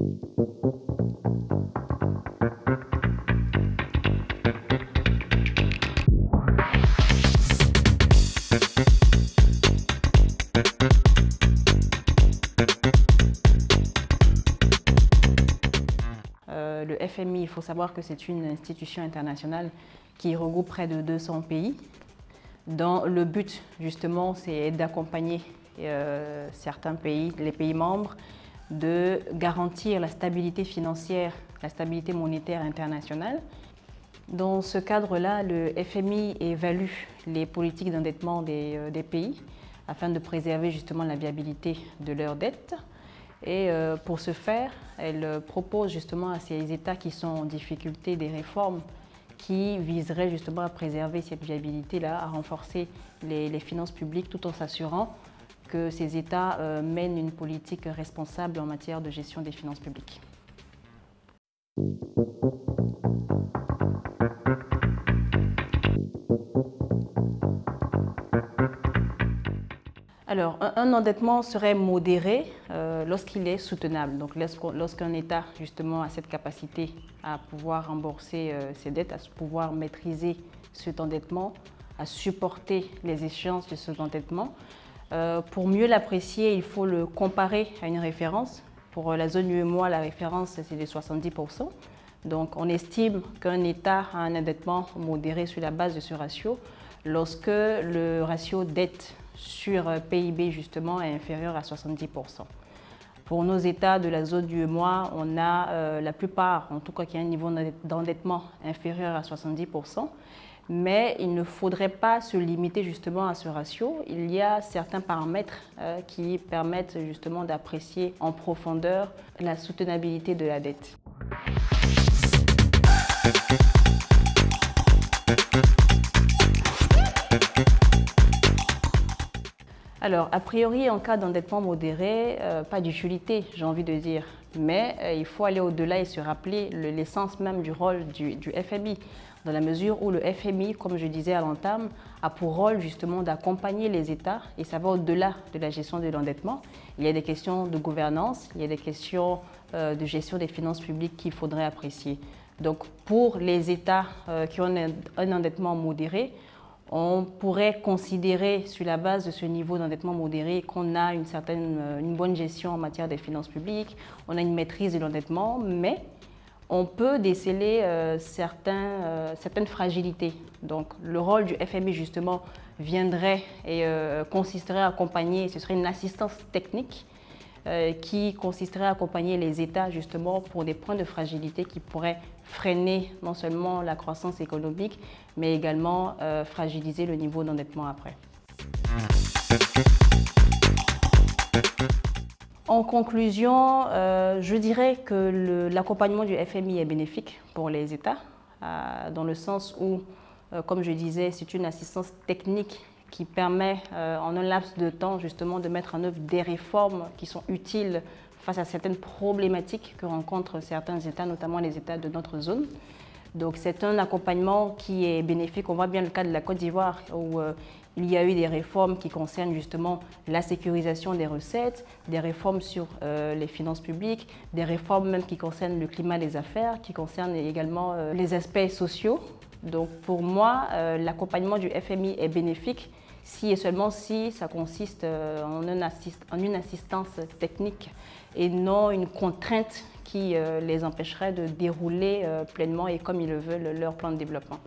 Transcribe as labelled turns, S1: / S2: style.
S1: Le FMI, il faut savoir que c'est une institution internationale qui regroupe près de 200 pays, dont le but justement c'est d'accompagner certains pays, les pays membres, de garantir la stabilité financière, la stabilité monétaire internationale. Dans ce cadre-là, le FMI évalue les politiques d'endettement des pays afin de préserver justement la viabilité de leurs dettes. Et pour ce faire, elle propose justement à ces États qui sont en difficulté des réformes qui viseraient justement à préserver cette viabilité-là, à renforcer les finances publiques tout en s'assurant que ces États mènent une politique responsable en matière de gestion des finances publiques. Alors, un endettement serait modéré lorsqu'il est soutenable. Donc, lorsqu'un État, justement, a cette capacité à pouvoir rembourser ses dettes, à pouvoir maîtriser cet endettement, à supporter les échéances de cet endettement. Pour mieux l'apprécier, il faut le comparer à une référence. Pour la zone UEMOA, la référence, c'est de 70%. Donc, on estime qu'un État a un endettement modéré sur la base de ce ratio lorsque le ratio dette sur PIB justement est inférieur à 70%. Pour nos États de la zone du UEMOA, on a la plupart, en tout cas qui a un niveau d'endettement inférieur à 70%, mais il ne faudrait pas se limiter justement à ce ratio. Il y a certains paramètres qui permettent justement d'apprécier en profondeur la soutenabilité de la dette. Alors, a priori, en cas d'endettement modéré, pas d'utilité, j'ai envie de dire. Mais il faut aller au-delà et se rappeler l'essence même du rôle du FMI, dans la mesure où le FMI, comme je disais à l'entame, a pour rôle justement d'accompagner les États, et ça va au-delà de la gestion de l'endettement. Il y a des questions de gouvernance, il y a des questions de gestion des finances publiques qu'il faudrait apprécier. Donc, pour les États qui ont un endettement modéré, on pourrait considérer, sur la base de ce niveau d'endettement modéré, qu'on a une bonne gestion en matière des finances publiques, on a une maîtrise de l'endettement, mais on peut déceler certaines fragilités. Donc, le rôle du FMI, justement, viendrait et consisterait à accompagner, ce serait une assistance technique qui consisterait à accompagner les États justement pour des points de fragilité qui pourraient freiner non seulement la croissance économique, mais également fragiliser le niveau d'endettement après. En conclusion, je dirais que l'accompagnement du FMI est bénéfique pour les États, dans le sens où, comme je disais, c'est une assistance technique qui permet en un laps de temps justement de mettre en œuvre des réformes qui sont utiles face à certaines problématiques que rencontrent certains États, notamment les États de notre zone. Donc c'est un accompagnement qui est bénéfique. On voit bien le cas de la Côte d'Ivoire où il y a eu des réformes qui concernent justement la sécurisation des recettes, des réformes sur les finances publiques, des réformes même qui concernent le climat des affaires, qui concernent également les aspects sociaux. Donc pour moi, l'accompagnement du FMI est bénéfique si et seulement si ça consiste en une assistance technique et non une contrainte qui les empêcherait de dérouler pleinement et comme ils le veulent leur plan de développement.